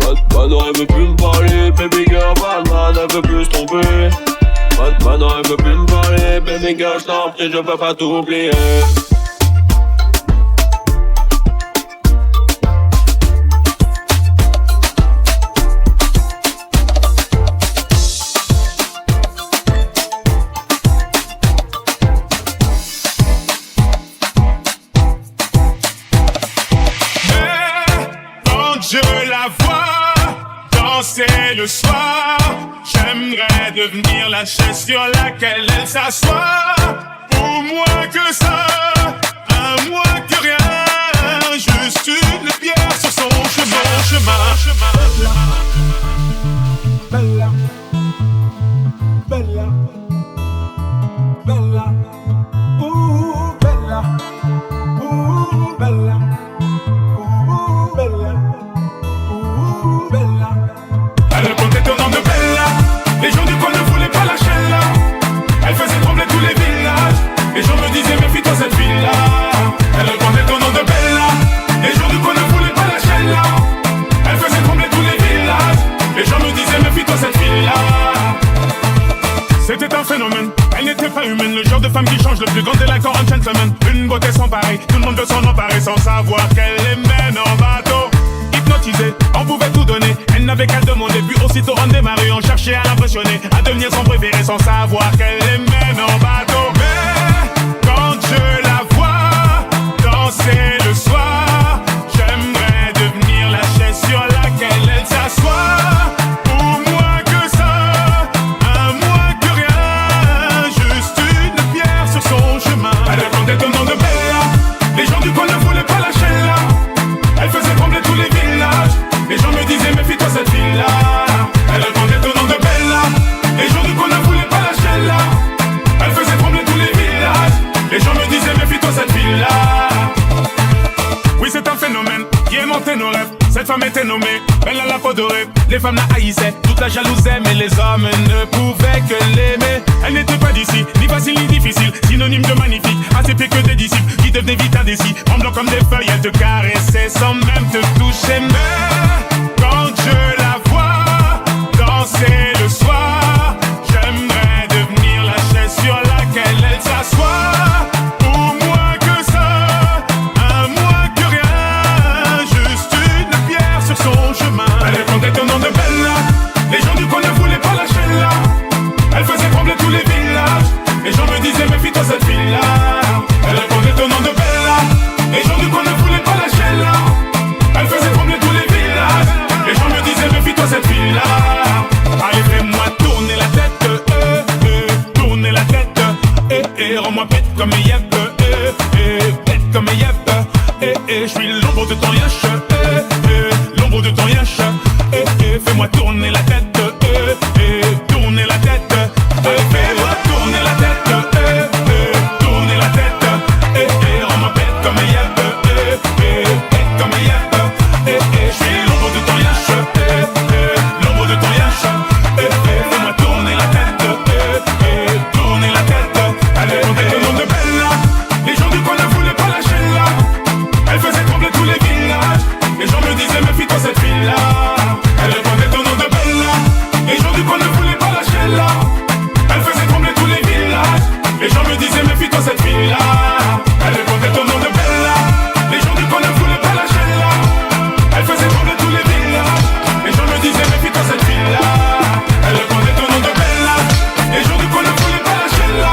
Batman, elle veut plus me parler. Baby girl, Batman, elle veut plus se tromper. Batman, elle veut plus me parler. Baby girl, j't'en prie, je peux pas t'oublier. Je la vois danser le soir. J'aimerais devenir la chaise sur laquelle elle s'assoit. Pour moi que ça, à moi que rien. Juste une pierre sur son chemin. Bella, bella, bella, ooh, bella, ooh, bella, ooh, bella. Bella. L'ange le plus grand délinquant, un gentleman. Une beauté sans pareil, tout le monde veut s'en emparer sans savoir qu'elle les mène en bateau. Hypnotisée, on pouvait tout donner. Elle n'avait qu'à demander, puis aussitôt on démarrait. On cherchait à l'impressionner, à devenir son préféré sans savoir qu'elle les mène en bateau. Mais quand je la vois danser le soir, j'aimerais devenir la chaise sur laquelle elle s'assoit. Cette fille-là, elle répondait au nom de Bella. Les gens du coin ne voulaient pas lâcher là. Elle faisait trembler tous les villages. Les gens me disaient méfie-toi cette fille-là. Oui, c'est un phénomène qui est monté nos rêves. Cette femme était nommée Bella la peau dorée. Les femmes la haïssaient, toute la jalousaient, mais les hommes ne pouvaient que l'aimer. Elle n'était pas d'ici, ni facile ni difficile, synonyme de magnifique, à ses pieds que des disciples qui devenaient vite indécis. Tremblant comme des feuilles, elle te caressait sans même te toucher. Mais quand je la vois danser le soir, j'aimerais devenir la chaise sur laquelle elle s'assoit. Pour moi que ça, à moi que rien, juste une pierre sur son chemin. Elle répondait au nom de Bella. Les gens du coin ne voulaient pas lâcher là. Elle faisait trembler tous les villages. Les gens me disaient méfie-toi cette fille-là. Elle répondait au nom de Bella. Les gens du coin ne voulaient pas lâcher là. Elle faisait trembler tous les villages. Les gens me disaient méfie-toi cette fille-là. Allez fais-moi tourner la tête, tourner la tête, rends-moi bête comme Yep, bête comme Yep, je suis l'ombre de ton yash, l'ombre de ton yash, fais-moi tourner la tête, tourner la tête, fais-moi tourner la tête, tourner la tête, rends-moi bête comme Yep, bête comme Yep, je suis l'ombre de ton yash, l'ombre de ton yash, fais-moi tourner la tête, tourner la tête. Elle répondait au nom de Bella. Les gens du coin ne voulaient pas lâcher là. Elle faisait trembler tous les villages. Les gens me disaient méfie-toi cette fille-là. Elle répondait au nom de Bella. Les gens du coin ne voulaient pas lâcher là. Elle faisait trembler tous les villages. Les gens me disaient méfie-toi cette fille-là. Elle répondait au nom de Bella. Les gens du coin ne voulaient pas lâcher là. Elle faisait trembler tous les villages. Les gens me disaient méfie-toi cette fille-là. Elle répondait au nom de Bella. Les gens du coin ne voulaient pas lâcher là.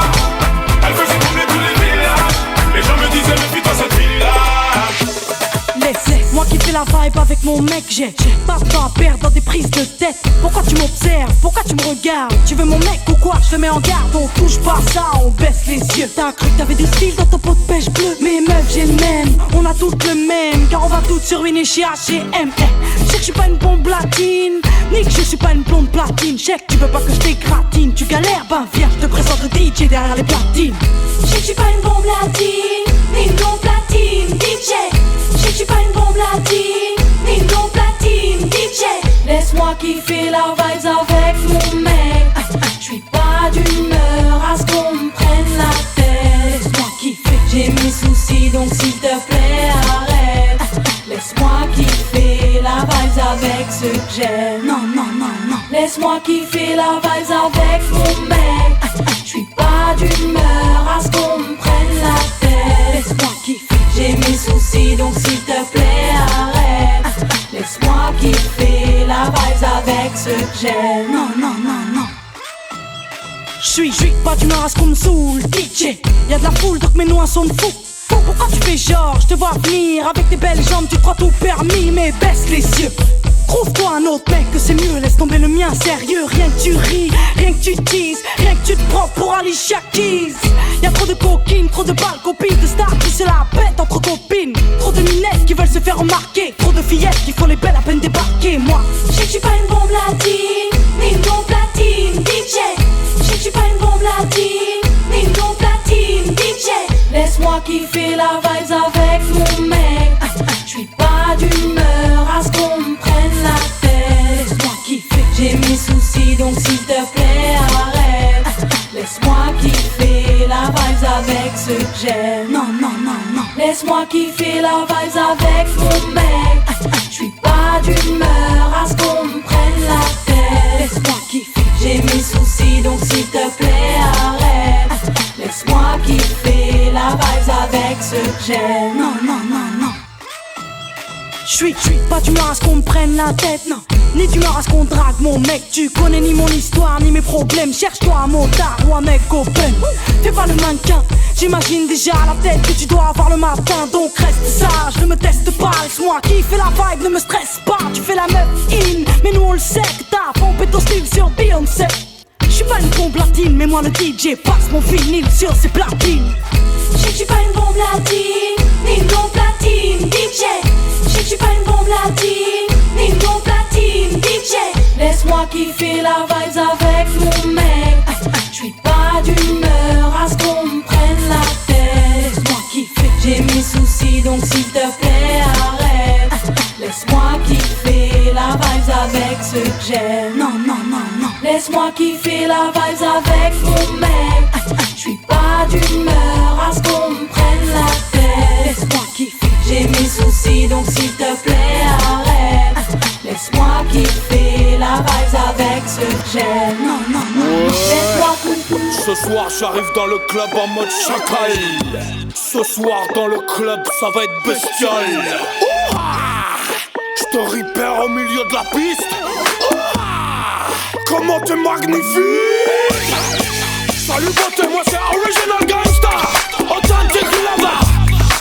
Elle faisait trembler tous les villages. Les gens me disaient méfie-toi cette fille-là. Moi qui fais la vibe avec mon mec, j'ai pas de temps à perdre dans des prises de tête. Pourquoi tu m'observes, pourquoi tu me regardes? Tu veux mon mec ou quoi? Je te mets en garde, on touche pas ça, on baisse les yeux. T'as cru que t'avais des styles dans ton pot de pêche bleu. Mais meuf j'ai le même, on a toutes le même. Car on va toutes se ruiner chez H&M. Je sais que je suis pas une bombe latine, ni que je suis pas une blonde platine. Je sais que tu veux pas que je t'égratine. Tu galères, ben viens, je te présente le DJ derrière les platines. Je sais que je suis pas une bombe latine, ni une blonde platine, DJ. Je sais que je suis pas une bombe latine, ni une blonde platine, DJ. Laisse-moi kiffer la vibes avec mon mec. Je suis pas d'humeur à ce qu'on me prenne la tête. Laisse-moi kiffer, j'ai mes soucis donc s'il te plaît arrête. Laisse-moi kiffer la vibes avec ceux que j'aime. Non, non, non, non. Laisse-moi kiffer la vibes avec mon mec. Je suis pas d'humeur à ce qu'on me prenne la tête. Laisse-moi kiffer. J'ai mes soucis donc s'il te plaît arrête. Laisse-moi kiffer la vibes avec ceux que j'aime. Non, non, non, non. J'suis pas d'humeur à ce qu'on me saoule, DJ. Y'a de la foule donc mets-nous un son de fou. Pourquoi tu fais genre, je te vois venir avec tes belles jambes, tu crois tout permis, mais baisse les yeux. Trouve-toi un autre mec que c'est mieux, laisse tomber le mien, sérieux. Rien que tu ris, rien que tu teases, rien que tu te prends pour Alicia Keys. Y'a trop de coquines, trop de balles, copines de stars qui se la pètent entre copines. Trop de minettes qui veulent se faire remarquer, trop de fillettes qui font les belles à peine débarquer. Moi, je sais que je suis pas une bombe latine, ni une blonde platine, DJ. Je sais que je suis pas une bombe latine, ni une blonde platine, DJ. Laisse-moi kiffer la vibes avec mon mec. Je suis pas d'humeur à ce qu'on me prenne la tête. Laisse-moi kiffer. J'ai mes soucis donc s'il te plaît arrête. Laisse-moi kiffer la vibes avec ceux que j'aime. Non, non, non, non. Laisse-moi kiffer la vibes avec mon mec. Je suis pas d'humeur à ce qu'on me prenne la tête. Laisse-moi kiffer. J'ai mes soucis donc s'il te plaît arrête. Laisse-moi kiffer ce que j'aime. Non, non, non, non. J'suis pas d'humeur à ce qu'on me prenne la tête, non. Ni d'humeur à ce qu'on drague mon mec. Tu connais ni mon histoire, ni mes problèmes. Cherche-toi un motard ou un mec open. Fais pas le mannequin, j'imagine déjà la tête que tu dois avoir le matin. Donc reste sage, ne me teste pas. Laisse-moi kiffer la vibe, ne me stresse pas. Tu fais la meuf in, mais nous on le sait que t'as pompé ton style sur Beyoncé. J'suis pas une bombe latine, mais moi le DJ passe mon vinyle sur ses platines. J'suis pas une bombe latine, ni une bombe platine, DJ. J'suis pas une bombe latine, ni une bombe platine, DJ. Laisse-moi kiffer la vibes avec mon mec. J'suis pas d'humeur à ce qu'on me prenne la tête. Laisse-moi kiffer, j'ai mes soucis donc s'il te plaît arrête. Laisse-moi kiffer la vibes avec ce que j'aime. Non, non, non, non. Laisse-moi kiffer la vibes avec mon mec. J'suis pas d'humeur à ce qu'on me prenne la tête. Laisse-moi kiffer, j'ai mes soucis donc s'il te plaît arrête. Laisse-moi kiffer la vibes avec ce que j'aime. Non, non, non, laisse-moi kiffer. Ce soir j'arrive dans le club en mode chacal. Ce soir dans le club ça va être bestial. J'te ripère au milieu de la piste. Comment t'es magnifique. Salut beauté, moi c'est Original Gangsta. Authentic Lover.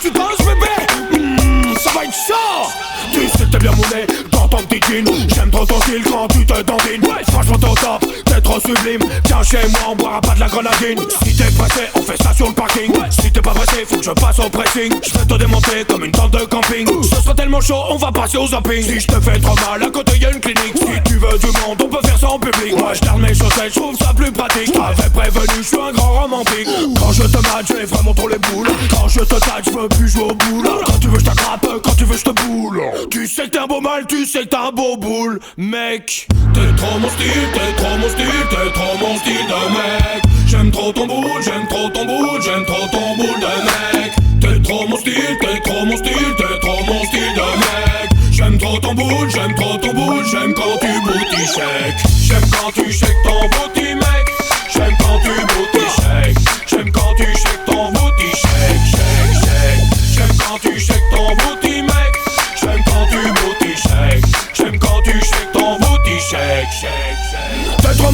Tu danses bébé, ça va être chaud. Tu sais t'es bien mouné dans ton petit jean. J'aime trop ton style quand tu te dandines. Franchement t'es au top, t'es trop sublime. Viens chez moi, on boira pas de la grenadine. Si t'es pressé, on fait ça sur le parking. Si t'es pas pressé, faut que je passe au pressing. Je vais te démonter comme une tente de camping. Ce sera tellement chaud, on va passer au zapping. Si je te fais trop mal, à côté y'a une clinique. Si tu veux du monde, on peut faire ça en public. Moi je garde mes chaussettes, je trouve ça plus pratique. T'avais prévenu, je suis un grand romantique. Quand je te mate, j'ai vraiment trop les boules. Quand je te tâte, je veux plus jouer au boule. Quand tu veux, je t'attrape, quand tu veux, je te boule. Tu sais que t'es un beau mal, tu sais que t'es un beau boule. Mec, t'es trop mon style, t'es trop mon style, t'es trop mon style de mec. J'aime trop ton boule, j'aime trop ton boule, j'aime trop ton boule de mec. T'es trop mon style, t'es trop mon style, t'es trop mon style de mec. J'aime trop ton boule, j'aime trop ton boule, j'aime quand tu booty shake. J'aime quand tu shake ton booty mec. J'aime quand tu booty shake. J'aime quand tu shake ton booty shake, shake, shake. J'aime quand tu shake ton booty mec. J'aime quand tu booty shake. J'aime quand tu shake ton booty shake, shake, shake. T'es trop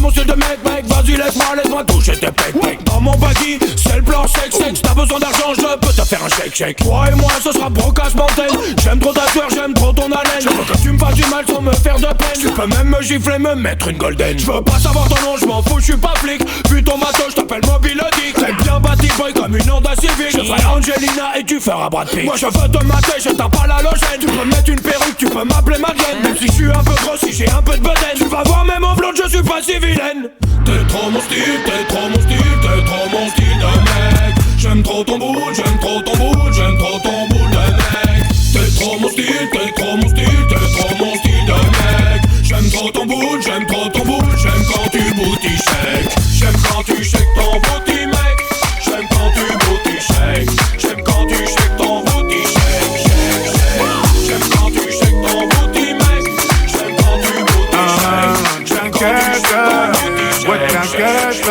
mon style de mec, mec. Vas-y laisse-moi toucher tes pecs. Dans mon baggy, c'est le plan sexe. T'as besoin d'argent, je peux te faire un shake. Toi et moi, ce sera brocasse mortel. J'aime trop ta sueur, j'aime trop ton haleine. Je veux que tu me fasses du mal sans me faire de peine. Tu peux même me gifler, me mettre une golden. Je veux pas savoir ton nom, je m'en fous, je suis pas flic. Vu ton bateau, je t'appelle Mobile Dick. T'es bien bâti boy comme une Honda Civic. Je ferai Angelina et tu feras Brad Pitt. Moi je veux te mater, j'éteins pas l'halogène. Tu peux mettre une perruque, tu peux m'appeler Madeleine. Même si je suis un peu gros, si j'ai un peu de bedaine. Tu vas voir même en blonde, je suis pas si vilaine. T'es trop mon style, t'es trop mon style, t'es trop mon style de mec. J'aime trop ton boule, j'aime trop ton boule, j'aime trop ton boule de mec. T'es trop mon style, t'es trop mon style, t'es trop mon style de mec. J'aime trop ton boule, j'aime trop ton boule, j'aime quand tu booty shake. J'aime quand tu shake ton booty mec. J'aime quand tu booty shake. J'aime quand tu shake ton booty shake, shake, shake. J'aime quand tu shake ton booty mec. J'aime quand tu booty shake. J'aime quand tu shake ton booty shake. Ouais, t'inquiète,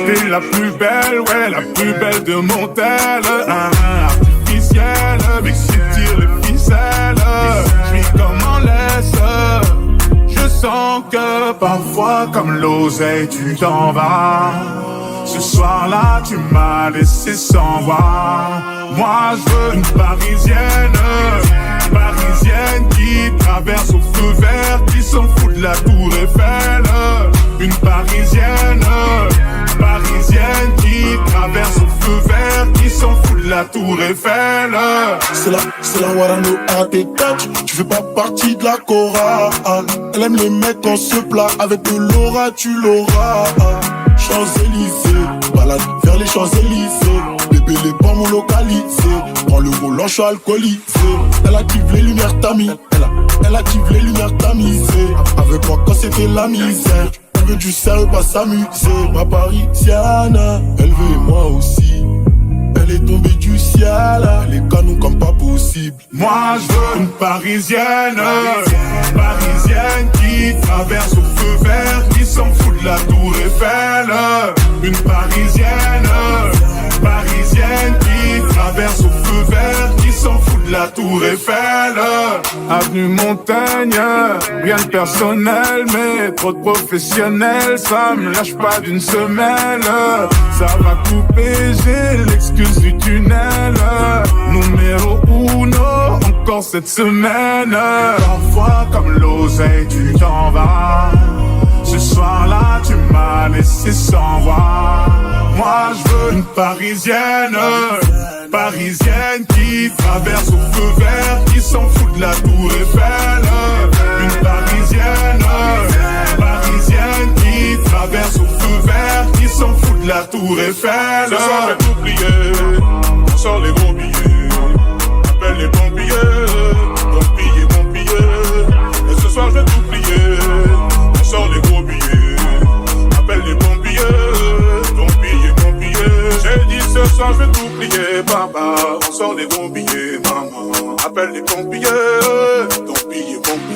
t'es la plus belle, ouais, la plus belle de mon tel. Artificielle, mais si tire les ficelles, j'suis comme en laisse. Je sens que parfois, comme l'oseille, tu t'en vas. Ce soir-là, tu m'as laissé sans voix. Moi, je veux une parisienne qui traverse au feu vert, qui s'en fout de la tour Eiffel. Une parisienne qui traverse au feu vert, qui s'en fout de la tour Eiffel. C'est la Warano à tes touch. Tu fais pas partie de la chorale. Elle aime les mecs en se plat. Avec de l'aura, tu l'auras. Champs-Élysées, balade vers les Champs-Élysées. Bébé, les pas mon localisé. Prends le volant, je suis alcoolisé. Elle active les lumières tamisées. Elle active les lumières tamisées. Avec moi quand c'était la misère. Elle veut du sérieux, pas s'amuser. Ma parisienne, elle veut moi aussi. Elle est tombée du ciel, les canons comme pas possible. Moi je veux une parisienne qui traverse au feu vert, qui s'en fout de la tour Eiffel. Une parisienne parisienne qui traverse au feu vert, qui s'en fout de la tour Eiffel. Avenue Montaigne, rien de personnel, mais trop de professionnels, ça me lâche pas d'une semelle. Ça va couper, j'ai l'excuse du tunnel. Numéro uno, encore cette semaine. Parfois comme l'oseille, tu t'en vas. Ce soir-là, tu m'as laissé sans voix. Moi, je veux une parisienne, parisienne qui traverse au feu vert, qui s'en fout de la tour Eiffel. Une parisienne, parisienne qui traverse au feu vert, qui s'en fout de la tour Eiffel. Ce soir, je vais t'oublier, on sort les gros billets, appelle les pompiers, mon billet. Et ce soir, je vais t'oublier, on sort les gros billets, appelle les pompiers, mon billet. J'ai dit ce soir, je vais t'oublier, papa, on sort les gros billets, maman, appelle les pompiers, ton billet, mon billet.